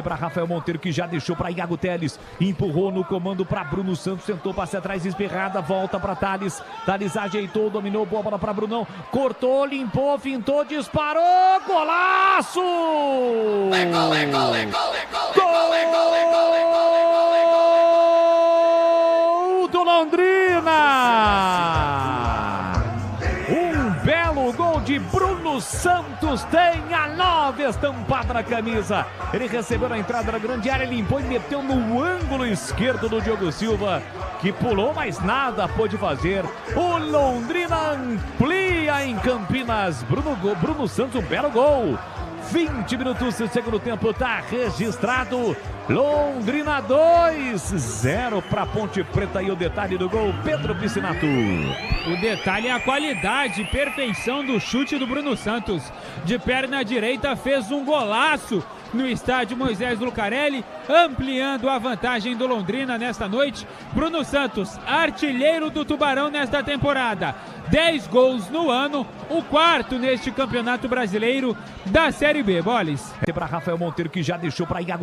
Para Rafael Monteiro, que já deixou para Iago Teles, empurrou no comando para Bruno Santos, tentou passe atrás, espirrada, volta para Thales, Thales ajeitou, dominou, boa bola para Brunão, cortou, limpou, fintou, disparou, golaço! Gol do Londrina! Belo gol de Bruno Santos, tem a 9 estampada na camisa. Ele recebeu na entrada da grande área, limpou e meteu no ângulo esquerdo do Diogo Silva, que pulou, mas nada pôde fazer. O Londrina amplia em Campinas. Bruno Santos, um belo gol. 20 minutos do segundo tempo, está registrado. Londrina 2-0 para Ponte Preta. E o detalhe do gol, Pedro Piscinato. O detalhe é a qualidade, perfeição do chute do Bruno Santos. De perna direita fez um golaço no estádio Moisés Lucarelli, ampliando a vantagem do Londrina nesta noite. Bruno Santos, artilheiro do Tubarão nesta temporada. 10 gols no ano, o quarto neste Campeonato Brasileiro da Série B. Boles. Para Rafael Monteiro, que já deixou para Iago